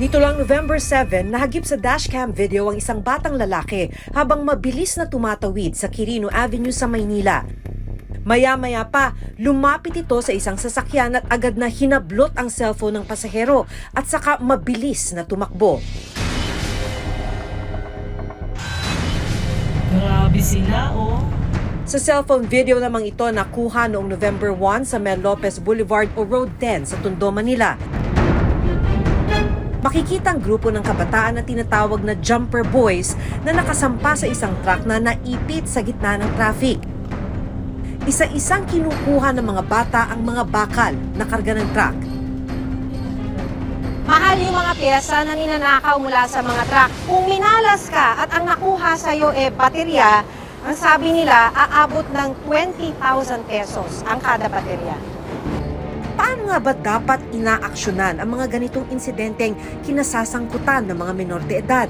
Nito lang November 7, nahagip sa dashcam video ang isang batang lalaki habang mabilis na tumatawid sa Quirino Avenue sa Maynila. Maya-maya pa, lumapit ito sa isang sasakyan at agad na hinablot ang cellphone ng pasahero at saka mabilis na tumakbo. Grabe sila, oh. Sa cellphone video namang ito nakuha noong November 1 sa Mel Lopez Boulevard o Road 10 sa Tondo, Manila. Makikita ang grupo ng kabataan na tinatawag na Jumper Boys na nakasampa sa isang truck na naipit sa gitna ng traffic. Isa-isang kinukuha ng mga bata ang mga bakal na karga ng truck. Mahal yung mga pyesa na ninanakaw mula sa mga truck. Kung minalas ka at ang nakuha sa'yo baterya, ang sabi nila aabot ng 20,000 pesos ang kada baterya. Paano nga ba dapat inaaksyonan ang mga ganitong insidenteng kinasasangkutan ng mga menor de edad?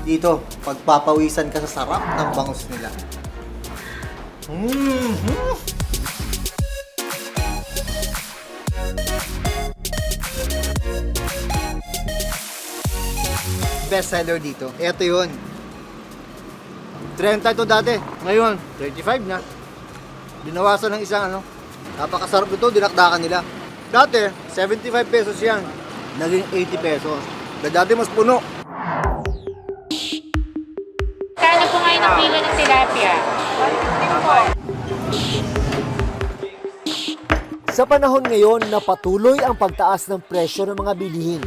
Dito, pagpapawisan ka sa sarap ng bangus nila. Best seller dito. Ito yun. 30 ito dati. Ngayon, 35 na. Binawasan ng isang napakasarap ito, dinakdakan nila. Dati, 75 pesos yan. Naging 80 pesos. Dati mas puno. Kano po ngayon ang kilo ng tilapia? Sa panahon ngayon na patuloy ang pagtaas ng presyo ng mga bilihin.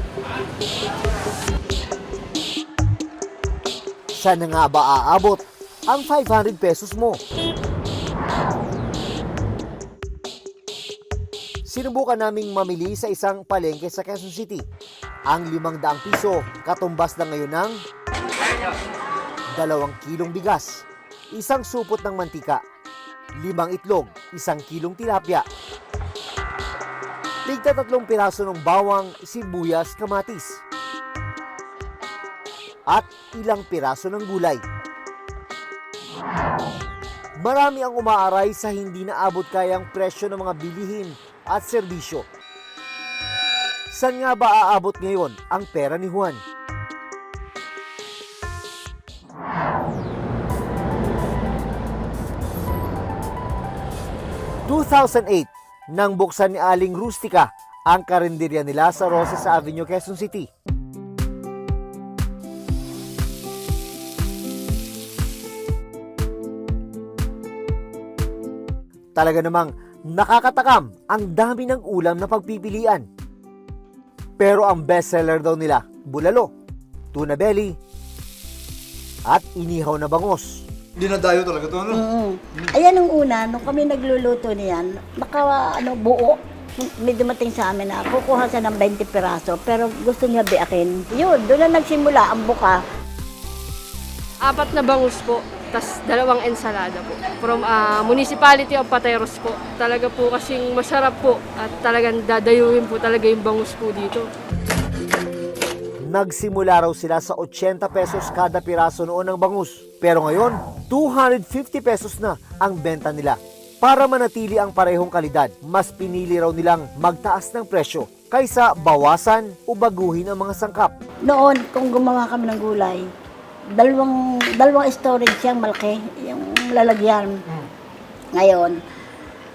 Saan na nga ba aabot ang 500 pesos mo? Sinubukan naming mamili sa isang palengke sa Quezon City. Ang 500 piso, katumbas na ngayon ng 2 kilong bigas, 1 supot ng mantika, 5 itlog, 1 kilong tilapia, tigta 3 piraso ng bawang, sibuyas, kamatis, at ilang piraso ng gulay. Marami ang umaaray sa hindi naabot kayang presyo ng mga bilihin at serbisyo. Saan nga ba aabot ngayon ang pera ni Juan? ...2008, nang buksan ni Aling Rustica ang karinderya nila sa Roses Avenue, Quezon City. Talaga namang nakakatakam ang dami ng ulam na pagpipilian. Pero ang bestseller daw nila, bulalo, tuna belly, at inihaw na bangus. Dinadayo talaga ito, Ayan ang una, nung kami nagluluto niyan, buo. May dumating sa amin na kukuha siya ng 20 piraso, pero gusto niya biakin. Yun, doon na nagsimula ang buka. 4 na bangus po, tas 2 ensalada po. From Municipality of Pateros po. Talaga po kasing masarap po at talagang dadayuin po talaga yung bangus po dito. Nagsimula raw sila sa 80 pesos kada piraso noon ng bangus. Pero ngayon, 250 pesos na ang benta nila. Para manatili ang parehong kalidad, mas pinili raw nilang magtaas ng presyo kaysa bawasan o baguhin ang mga sangkap. Noon, kung gumawa kami ng gulay, dalawang storage siyang malaki, yung lalagyan. Ngayon,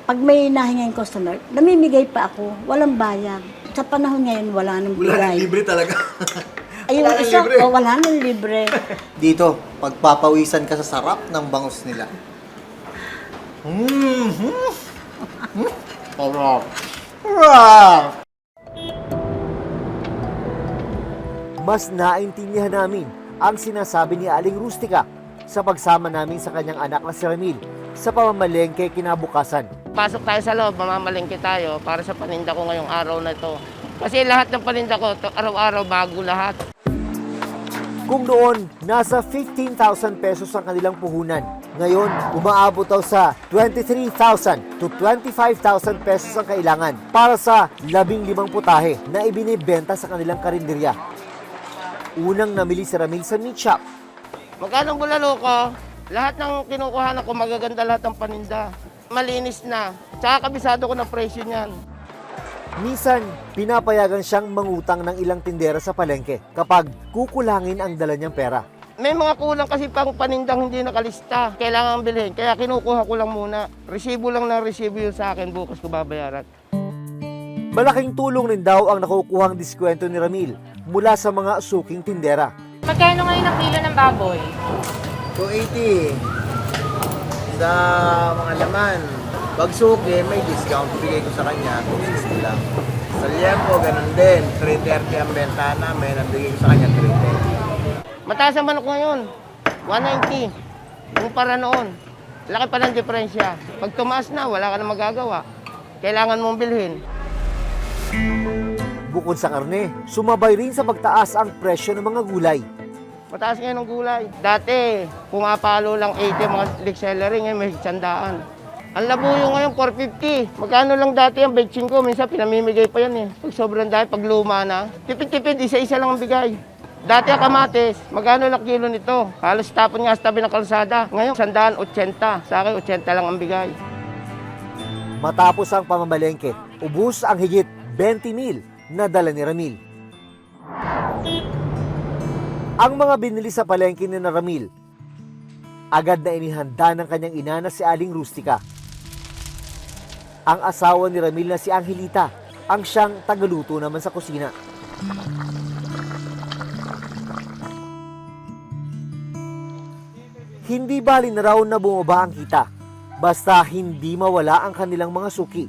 pag may nahingin customer, namimigay pa ako, walang bayad. Sa panahon ngayon, wala nang bigay. Libre talaga. Ayun, isa, wala nang libre. Dito, pagpapawisan ka sa sarap ng bangus nila. Sarap. Mas naintindihan namin ang sinasabi ni Aling Rustica sa pagsama namin sa kanyang anak na si Ramil sa pamamalengke kinabukasan. Pasok tayo sa loob, mamamalengke tayo para sa paninda ko ngayong araw na ito. Kasi lahat ng paninda ko, araw-araw bago lahat. Kung noon, nasa 15,000 pesos ang kanilang puhunan, Ngayon, umaabot daw sa 23,000 to 25,000 pesos ang kailangan para sa 15 putahe na ibinibenta sa kanilang karinderya. Unang namili si Ramil sa meat shop. Magkano bulalo ko? Lahat ng kinukuha ko, magaganda lahat ng paninda. Malinis na. Tsaka kabisado ko na presyo niyan. Minsan, pinapayagan siyang mangutang ng ilang tindera sa palengke kapag kukulangin ang dala niyang pera. May mga kulang kasi pang panindang hindi nakalista. Kailangan bilhin. Kaya kinukuha ko lang muna. Resibo lang na resibo yun sa akin. Bukas ko babayaran. Malaking tulong rin daw ang nakukuhang diskwento ni Ramil mula sa mga suking tindera. Magkano ngayon ang kilo ng baboy? 280. Sa mga laman, pag suki, may discount. Bigay ko sa kanya, 260 lang. Sa liempo, ganun din. 330 ang benta namin. Ang bigay ko sa kanya, 310. Mataas ang manok ngayon. 190. Kumpara noon. Laki pa ng diferensya. Pag tumaas na, wala ka na magagawa. Kailangan mong bilhin. Bukod sa karne, sumabay rin sa pagtaas ang presyo ng mga gulay. Mataas ngayon ang gulay. Dati, pumapalo lang 80 mga leek celery, ngayon may 100. Ang labuyo ngayon, 450. Magkano lang dati ang betchin ko, minsan pinamimigay pa yan eh. Pag sobrang dahil, pag luma na, tipid-tipid, isa-isa lang ang bigay. Dati ang kamatis, magkano lang kilo nito? Halos tapon nga sa tabi ng kalsada. Ngayon, 180. Sa akin, 80 lang ang bigay. Matapos ang pamamalengke, ubus ang higit 20,000 na dala ni Ramil. Ang mga binili sa palengke ni Ramil, agad na inihanda ng kanyang ina na si Aling Rustica. Ang asawa ni Ramil na si Angelita, ang siyang tagaluto naman sa kusina. Hindi bali na raw na bumaba ang kita, basta hindi mawala ang kanilang mga suki.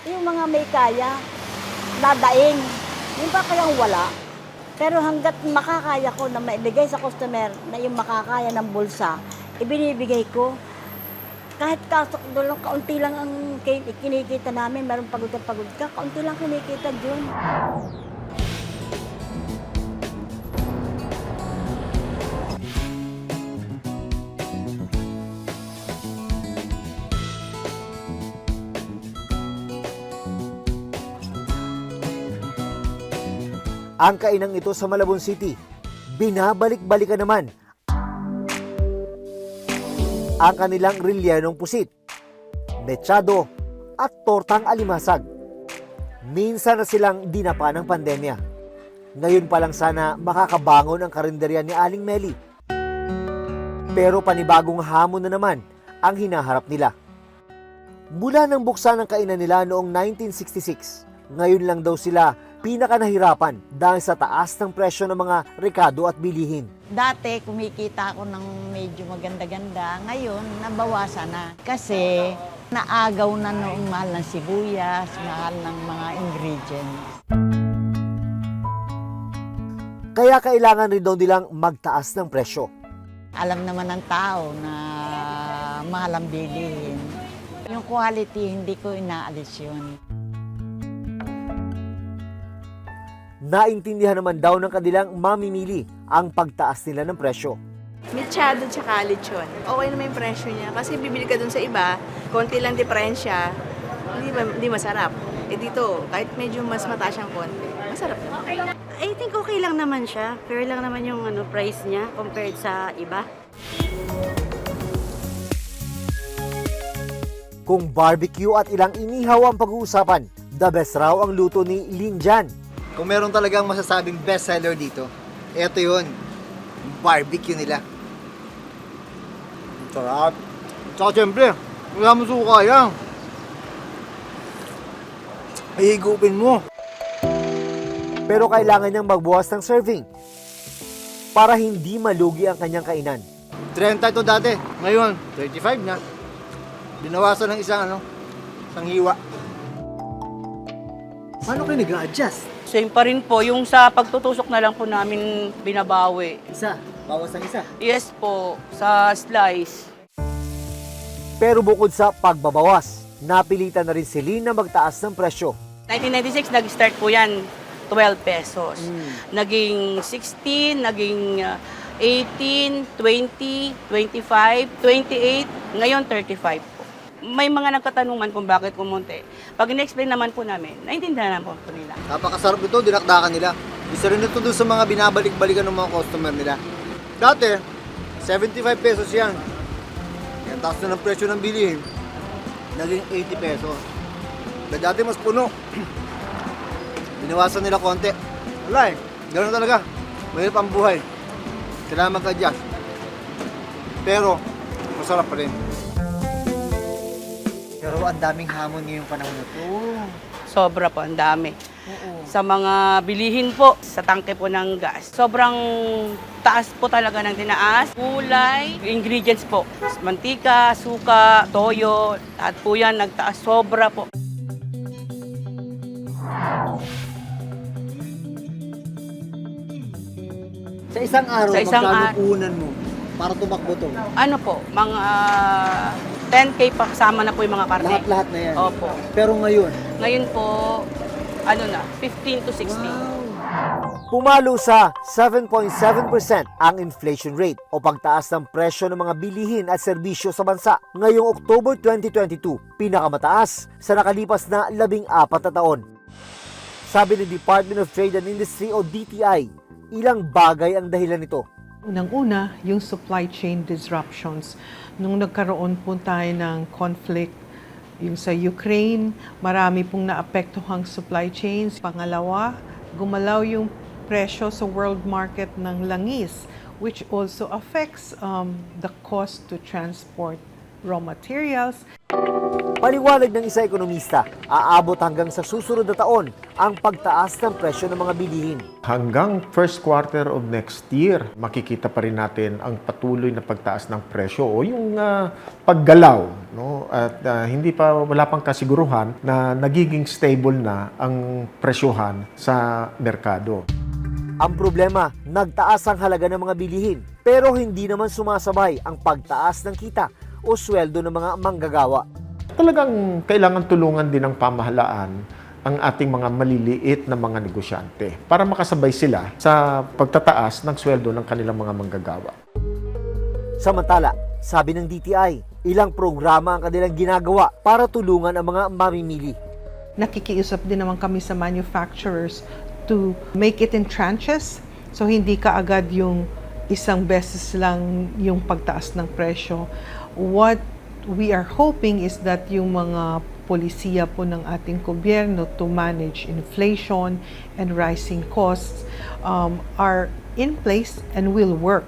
Yung mga may kaya, dadaing. Yung pa kayang wala. Pero hanggat makakaya ko na maibigay sa customer na yung makakaya ng bulsa, ibinibigay ko. Kahit doon kaunti lang ang kinikita namin, meron pagod ka, kaunti lang kinikita dyan. Ang kainang ito sa Malabon City, binabalik-balikan naman ang kanilang rellenong pusit, mechado at tortang alimasag. Minsan na silang dinapa ng pandemya. Ngayon pa lang sana makakabangon ang karinderya ni Aling Meli. Pero panibagong hamon na naman ang hinaharap nila. Mula nang buksan ang kainan nila noong 1966, ngayon lang daw sila pinakanahirapan dahil sa taas ng presyo ng mga rekado at bilihin. Dati kumikita ako ng medyo maganda-ganda, ngayon nabawasan na. Kasi naagaw na noong mahal ng sibuyas, mahal ng mga ingredients. Kaya kailangan rin daw nilang magtaas ng presyo. Alam naman ng tao na mahal ang bilihin. Yung quality, hindi ko inaalis yun. Naintindihan naman daw ng kanilang mamimili ang pagtaas nila ng presyo. Mechado tsaka lechon. Okay naman yung presyo niya. Kasi bibili ka dun sa iba, konti lang diferensya, hindi masarap. Eh dito, kahit medyo mas mataas siyang konti, masarap naman. I think okay lang naman siya. Fair lang naman yung price niya compared sa iba. Kung barbecue at ilang inihaw ang pag-uusapan, the best raw ang luto ni Linjan. Kung meron talagang masasabing bestseller dito, eto yun. Barbecue nila. Sarap. Tsaka siyempre, wala mo suka yan. Ihigupin mo. Pero kailangan niyang magbuwas ng serving para hindi malugi ang kanyang kainan. 30 ito dati. Ngayon, 35 na. Binawasan ng isang hiwa. Paano kayo nag-a-adjust? Same pa rin po, yung sa pagtutusok na lang po namin binabawi. Isa. Bawas ng isa. Yes po, sa slice. Pero bukod sa pagbabawas, napilitan na rin si Lynn na magtaas ng presyo. 1996, nag-start po yan, 12 pesos. Naging 16, naging 18, 20, 25, 28, ngayon 35 po. May mga nagkatanungan kung bakit kumunti. Pag in-explain naman po namin, naintindihan naman po nila. Napakasarap ito, dinakdakan nila. Isa rin ito doon sa mga binabalik-balikan ng mga customer nila. Dati, 75 pesos yan. Yan, taas na ng presyo ng bilihin. Naging 80 pesos. Dati mas puno. Binawasan nila konti. Wala eh, ganoon talaga. Mahirap ang buhay. Kailangan mag-adjust. Pero, masarap pa rin. Pero ang daming hamon ngayong panahon na to. Sobra po, ang dami. Sa mga bilihin po, sa tangke po ng gas. Sobrang taas po talaga ng tinaas. Gulay, ingredients po. Mantika, suka, toyo, lahat po yan nagtaas. Sobra po. Sa isang araw, Sa isang magkano puhunan mo para tumakbo to? Ano po, mga 10K pa kasama na po yung mga karne. Lahat-lahat na yan. Opo. Pero ngayon, Ngayon po, ano na, 15 to 16. pumalo sa 7.7% ang inflation rate o pagtaas ng presyo ng mga bilihin at serbisyo sa bansa ngayong October 2022, pinakamataas sa nakalipas na 14 na taon. Sabi ng Department of Trade and Industry o DTI, ilang bagay ang dahilan nito. Unang-una, yung supply chain disruptions. Nung nagkaroon po tayo ng conflict yung sa Ukraine, marami pong naapektuhang supply chains. Pangalawa, gumalaw yung presyo sa world market ng langis, which also affects the cost to transport raw materials. Paliwanag ng isa ekonomista, aabot hanggang sa susunod na taon ang pagtaas ng presyo ng mga bilihin. Hanggang first quarter of next year, makikita pa rin natin ang patuloy na pagtaas ng presyo o yung paggalaw. No? At wala pang kasiguruhan na nagiging stable na ang presyohan sa merkado. Ang problema, nagtaas ang halaga ng mga bilihin pero hindi naman sumasabay ang pagtaas ng kita o sweldo ng mga manggagawa. Talagang kailangan tulungan din ng pamahalaan ang ating mga maliliit na mga negosyante para makasabay sila sa pagtataas ng sweldo ng kanilang mga manggagawa. Samantala, sabi ng DTI, ilang programa ang kanilang ginagawa para tulungan ang mga mamimili. Nakikiusap din naman kami sa manufacturers to make it in tranches. So hindi ka agad yung isang beses lang yung pagtaas ng presyo. What we are hoping is that yung mga polisiya po ng ating gobyerno to manage inflation and rising costs are in place and will work.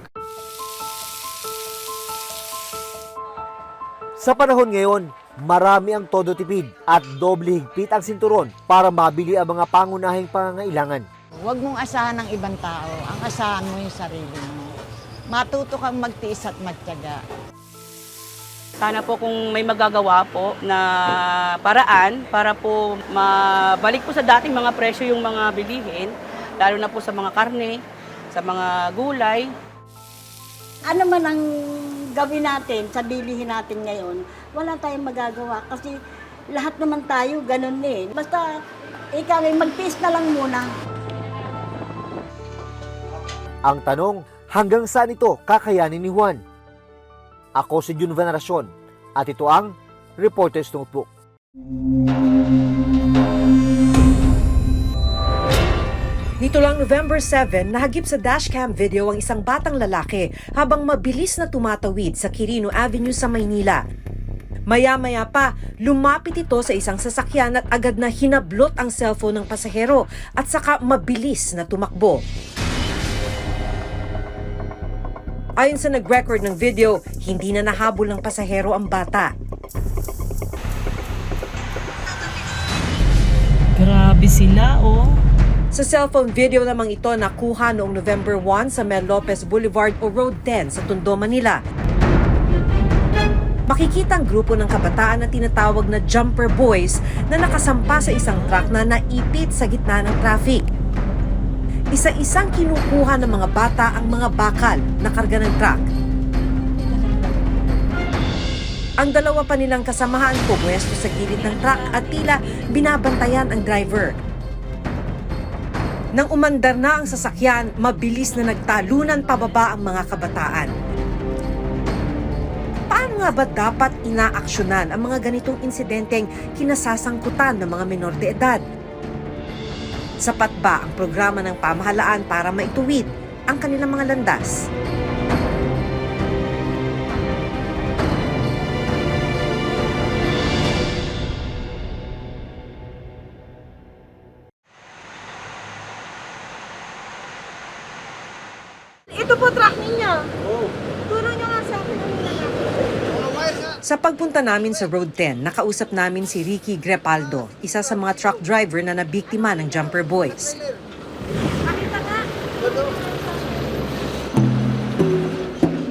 Sa panahon ngayon, marami ang todo tipid at doble higpit ang sinturon para mabili ang mga pangunahing pangangailangan. Huwag mong asahan ng ibang tao, ang asahan mo yung sarili mo. Matuto kang magtiis at magtiyaga. Sana po kung may magagawa po na paraan para po mabalik po sa dating mga presyo yung mga bilihin, lalo na po sa mga karne, sa mga gulay. Ano man ang gawin natin sa bilihin natin ngayon, wala tayong magagawa kasi lahat naman tayo ganun eh. Basta ikaw ay magtiis na lang muna. Ang tanong, hanggang saan ito kakayanin ni Juan? Ako si Jun Veneracion at ito ang Reporter's Notebook. Nito lang November 7, nahagip sa dashcam video ang isang batang lalaki habang mabilis na tumatawid sa Quirino Avenue sa Maynila. Maya-maya pa, lumapit ito sa isang sasakyan at agad na hinablot ang cellphone ng pasahero at saka mabilis na tumakbo. Ayon sa nag-record ng video, hindi na nahabol ng pasahero ang bata. Grabe sila, oh. Sa cellphone video namang ito nakuha noong November 1 sa Mel Lopez Boulevard o Road 10 sa Tondo, Manila. Makikita ang grupo ng kabataan na tinatawag na Jumper Boys na nakasampa sa isang truck na naipit sa gitna ng traffic. Isa-isang kinukuha ng mga bata ang mga bakal na karga ng truck. Ang dalawa pa nilang kasamahan pumwesto sa gilid ng truck at tila binabantayan ang driver. Nang umandar na ang sasakyan, mabilis na nagtalunan pababa ang mga kabataan. Paano nga ba dapat inaaksyonan ang mga ganitong insidenteng kinasasangkutan ng mga menor de edad? Sapat ba ang programa ng pamahalaan para maituwid ang kanilang mga landas? Ito po truck ninyo. Turo nyo nga sa akin ang Sa pagpunta namin sa Road 10, nakausap namin si Ricky Grepaldo, isa sa mga truck driver na nabiktima ng Jumper Boys.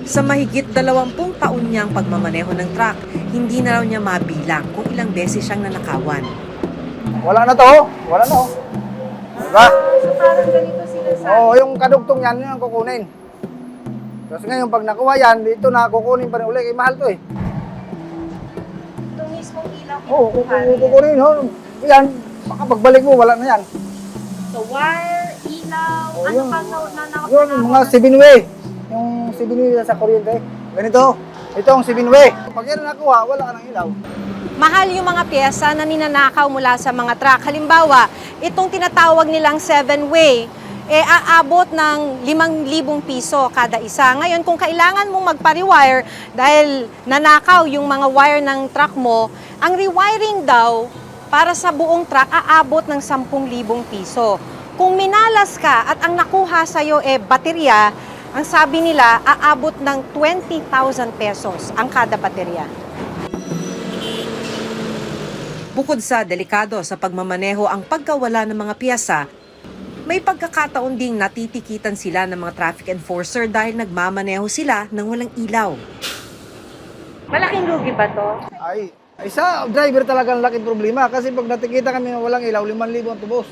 Sa mahigit 20 taon niyang pagmamaneho ng truck, hindi na raw niya mabilang kung ilang beses siyang nanakawan. Wala na to, wala na. Diba? So parang ganito sila sa... Oo, yung kadugtong yan, yun ang kukunin. Tapos ngayon, pag nakuha yan, dito na kukunin pa rin uli. Mahal to eh. Itong mismong ilaw. Oo, kukunin. Yan, baka pagbalik mo, wala na yan. So wire, ilaw, Oo, ano yun. pang na Yun, mga 7-way. Yung 7-way sa kuryente. Ganito, ito ang 7-way. Pag yan nakuha, wala ka ng ilaw. Mahal yung mga pyesa na ninanakaw mula sa mga truck. Halimbawa, itong tinatawag nilang 7-way, aabot ng 5,000 piso kada isa. Ngayon, kung kailangan mong magpa-rewire dahil nanakaw yung mga wire ng truck mo, ang rewiring daw para sa buong truck aabot ng 10,000 piso. Kung minalas ka at ang nakuha sa'yo baterya, ang sabi nila aabot ng 20,000 pesos ang kada baterya. Bukod sa delikado sa pagmamaneho ang pagkawala ng mga piyesa, may pagkakataon ding natitikitan sila ng mga traffic enforcer dahil nagmamaneho sila ng walang ilaw. Malaking lugi ba to? Ay, sa driver talaga ang laking problema. Kasi pag natikita kami ng walang ilaw, 5,000 ang tubos.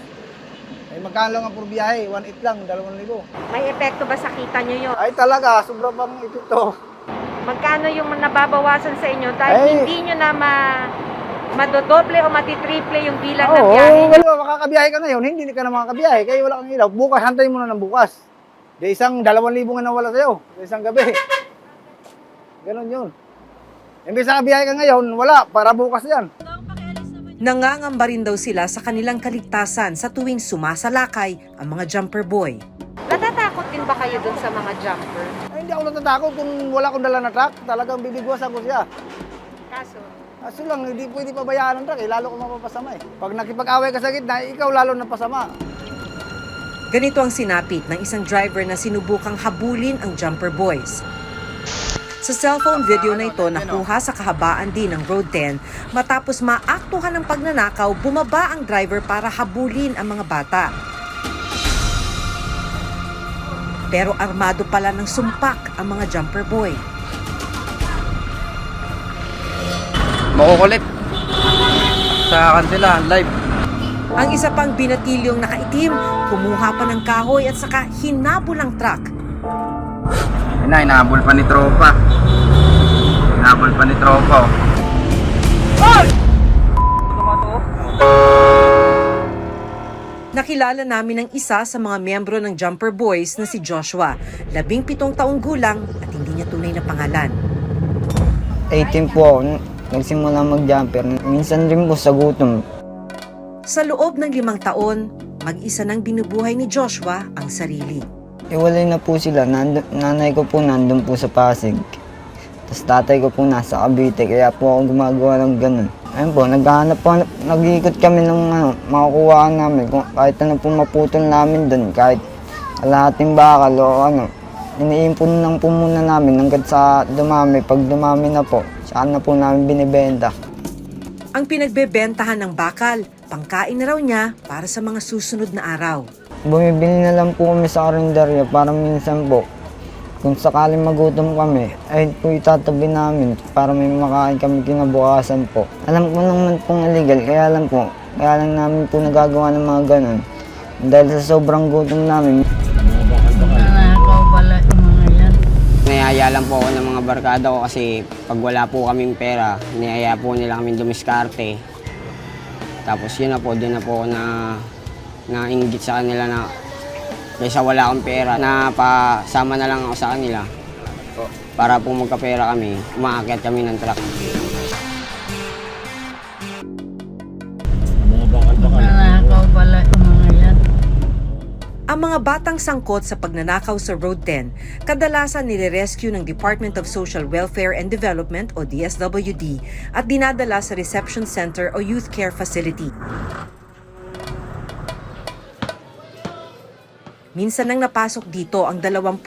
Ay magkano lang ang pur biyahe, 1,800 lang, 2,000. May epekto ba sa kita nyo yun? Ay talaga, sobrang pang epekto. Magkano yung nababawasan sa inyo dahil hindi nyo na madodoble o matitriple yung bilang ng biyahe? Oo, wala, makakabiyahe ka ngayon, hindi ka na makakabiyahe, kaya wala kang ilaw. Bukas, hantayin mo na ng bukas. Di isang 2,000 nga nawala sa'yo, isang gabi. Ganon yun. Imbis na kabiyahe ka ngayon, wala, para bukas yan. Nangangamba rin daw sila sa kanilang kaligtasan sa tuwing sumasalakay ang mga jumper boy. Natatakot din ba kayo dun sa mga jumper? Ay, hindi ako natatakot kung wala akong dala na truck, talagang bibigwasan ko siya. Kaso? Kaso lang, hindi pwede pabayaan ng truck, lalo ko mapapasama eh. Pag nakipag-away ka sa gitna, ikaw lalo napasama. Ganito ang sinapit ng isang driver na sinubukang habulin ang jumper boys. Sa cellphone video na ito, nakuha sa kahabaan din ng Road 10, matapos maaktuhan ng pagnanakaw, bumaba ang driver para habulin ang mga bata. Pero armado pala ng sumpak ang mga jumper boy. Makukulit. Sa kanila, live. Ang isa pang binatilyong nakaitim, kumuha pa ng kahoy at saka hinabol ang truck. Inahabol pa ni tropa. Inahabol pa ni tropa. Nakilala namin ang isa sa mga miyembro ng Jumper Boys na si Joshua, 17 taong gulang at hindi niya tunay na pangalan. 18 po ako, nagsimula mag-jumper. Minsan rin po sa gutom. Sa loob ng 5 taon, mag-isa nang binubuhay ni Joshua ang sarili. Iwalay na po sila. Nanay ko po nandun po sa Pasig. Tapos tatay ko po nasa Cavite, kaya po ako gumagawa ng ganun. Ayun po, naghahanap po, nag-iikot kami ng makukuhaan namin. Kahit ano po maputol namin dun, kahit kalahating bakal o ano. Iniimpon lang po muna namin hanggang sa dumami. Pag dumami na po, saan na po namin binibenta. Ang pinagbebentahan ng bakal, pangkain na raw niya para sa mga susunod na araw. Bumibili na lang po kami sa karinderya para minsan po, kung sakaling magutom kami, ay po itatabi namin para may makain kami kinabukasan po. Alam ko naman pong illegal, kaya lang namin po nagagawa ng mga ganun. Dahil sa sobrang gutom namin. Nanakaw pala yung mga yan. Niyaya lang po ako ng mga barkada ko kasi pag wala po kaming pera, niyaya po nila kaming dumiskarte. Tapos yun na po, doon na po ako na nainggit sa kanila na Kaysa wala akong pera, napasama na lang ako sa kanila. Para po magkapera kami, umaakyat kami ng truck. Nanakaw pala yung mga yan. Ang mga batang sangkot sa pagnanakaw sa Road 10, kadalasan nire-rescue ng Department of Social Welfare and Development o DSWD at dinadala sa Reception Center o Youth Care Facility. Minsan nang napasok dito ang 23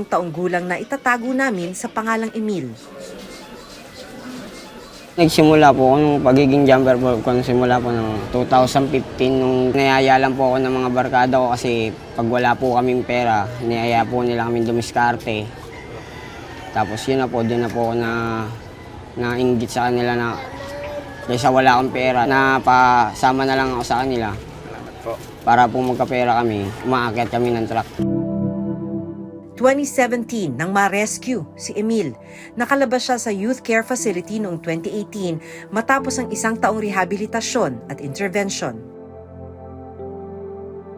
taong gulang na itatago namin sa pangalang Emil. Nagsimula po ako nung pagiging jumper po ko simula po ng 2015 nung niyaya lang po ako ng mga barkada ko kasi pag wala po kaming pera, niyaya po nila kami dumiskarte. Tapos yun na po, doon na po ako nainggit sa kanila na kaysa wala akong pera, napasama na lang ako sa kanila. Para po magkapera kami, umaakyat kami ng truck. 2017 nang ma-rescue si Emil. Nakalabas siya sa Youth Care Facility noong 2018 matapos ang 1 taong rehabilitasyon at intervention.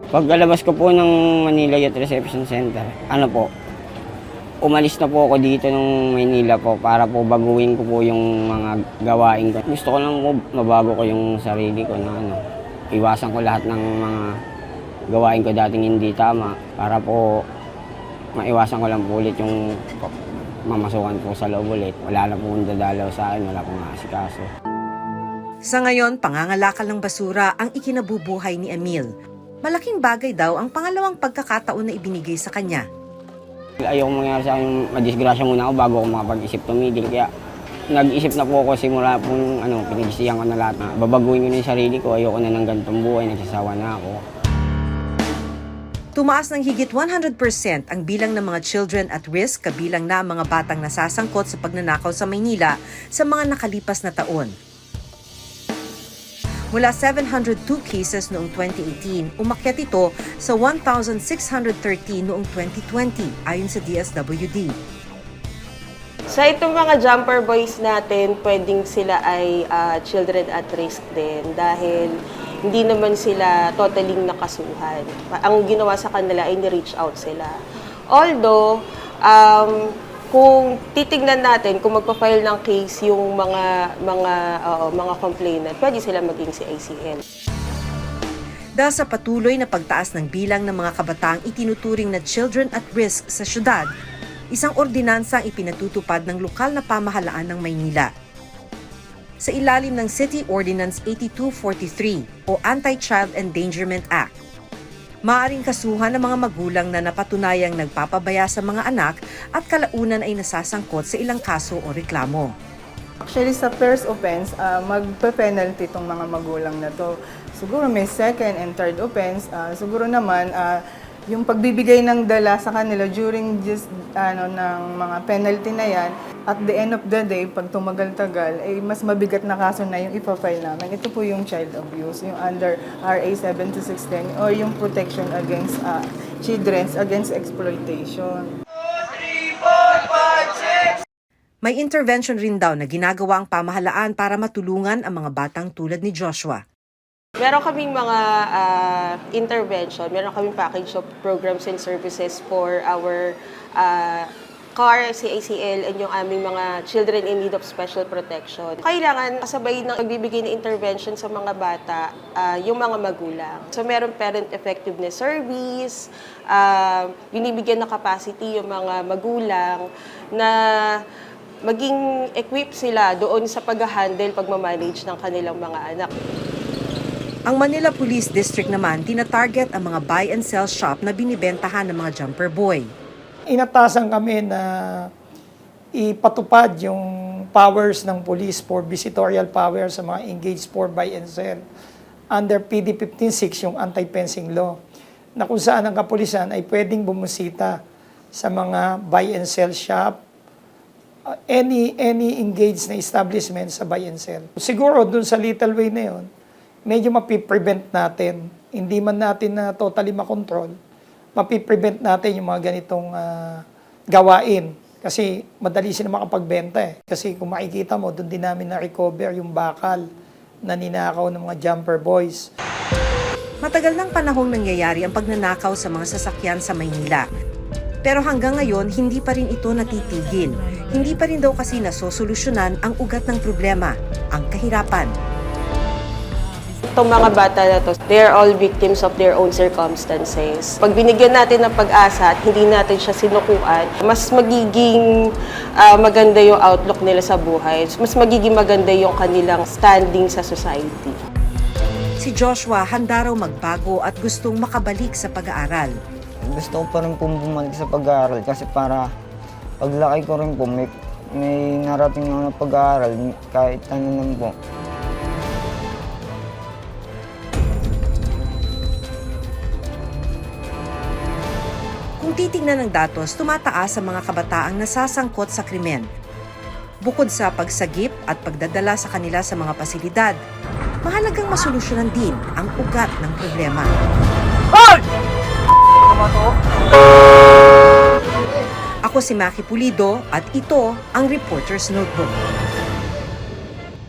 Pagkalabas ko po ng Manila Youth Reception Center, umalis na po ako dito ng Manila po para po baguhin ko po yung mga gawain ko. Gusto ko lang po mabago ko yung sarili ko na iwasan ko lahat ng mga gawain ko dating hindi tama para po maiwasan ko lang po ulit yung mamasukan po sa loob ulit. Wala na po dadalaw sa akin, wala pong asikaso. Sa ngayon, pangangalakal ng basura ang ikinabubuhay ni Emil. Malaking bagay daw ang pangalawang pagkakataon na ibinigay sa kanya. Ayoko mangyari sa akin, madisgrasya muna ako bago ako makapag-isip tumigil. Kaya nag-isip na po ako simula po pinagsisihan ko na lahat na babaguhin ko na yung sarili ko. Ayoko na ng ganitong buhay, nagsasawa na ako. Tumaas ng higit 100% ang bilang ng mga children at risk kabilang na ang mga batang nasasangkot sa pagnanakaw sa Maynila sa mga nakalipas na taon. Mula 702 cases noong 2018, umakyat ito sa 1,613 noong 2020 ayon sa DSWD. Sa itong mga jumper boys natin, pwedeng sila ay children at risk din dahil hindi naman sila totaling nakasuhan. Ang ginawa sa kanila ay ni-reach out sila. Although, kung titignan natin, kung magpa-file ng case yung mga complainant, pwede sila maging si ICL. Dahil sa patuloy na pagtaas ng bilang ng mga kabataang itinuturing na children at risk sa syudad, isang ordinansa ang ipinatutupad ng lokal na pamahalaan ng Maynila. Sa ilalim ng City Ordinance 8243 o Anti-Child Endangerment Act, maaaring kasuhan ng mga magulang na napatunayang nagpapabaya sa mga anak at kalaunan ay nasasangkot sa ilang kaso o reklamo. Actually, sa first offense, magpe-penalty itong mga magulang na to. Siguro may second and third offense. Siguro naman, yung pagbibigay ng dala sa kanila during ng mga penalty na yan, at the end of the day, pag tumagal-tagal, mas mabigat na kaso na yung ipafile namin. Ito po yung child abuse, yung under RA 7610 or yung protection against children against exploitation. May intervention rin daw na ginagawa ang pamahalaan para matulungan ang mga batang tulad ni Joshua. Meron kaming mga intervention, meron kaming package of programs and services for our CAR, CACL, and yung aming mga children in need of special protection. Kailangan kasabay ng nagbibigay ng intervention sa mga bata, yung mga magulang. So meron parent effectiveness service, binibigyan ng capacity yung mga magulang na maging equipped sila doon sa pag-handle, pagmamanage ng kanilang mga anak. Ang Manila Police District naman, tina-target ang mga buy and sell shop na binibentahan ng mga jumper boy. Inatasan kami na ipatupad yung powers ng police for visitorial power sa mga engaged for buy and sell under PD 15.6, yung anti-fencing law, na kung saan ang kapulisan ay pwedeng bumusita sa mga buy and sell shop, any engaged na establishment sa buy and sell. Siguro dun sa little way na yun, medyo mapiprevent natin, hindi man natin na totally makontrol, mapiprevent natin yung mga ganitong gawain. Kasi madali sila makapagbenta eh. Kasi kung makikita mo, doon din namin na-recover yung bakal na ninakaw ng mga jumper boys. Matagal ng panahong nangyayari ang pagnanakaw sa mga sasakyan sa Maynila. Pero hanggang ngayon, hindi pa rin ito natitigil. Hindi pa rin daw kasi nasosolusyonan ang ugat ng problema, ang kahirapan. Itong mga bata na to, they are all victims of their own circumstances. Pag binigyan natin ng pag-asa at hindi natin siya sinukuan, mas magiging maganda yung outlook nila sa buhay. Mas magiging maganda yung kanilang standing sa society. Si Joshua handa raw magbago at gustong makabalik sa pag-aaral. Gusto ko pa rin po bumalik sa pag-aaral kasi para paglaki ko rin po, may narating na pag-aaral kahit ano lang po. Kung titignan ng datos, tumataas ang mga kabataang nasasangkot sa krimen. Bukod sa pagsagip at pagdadala sa kanila sa mga pasilidad, mahalagang masolusyonan din ang ugat ng problema. Ako si Maki Pulido at ito ang Reporter's Notebook.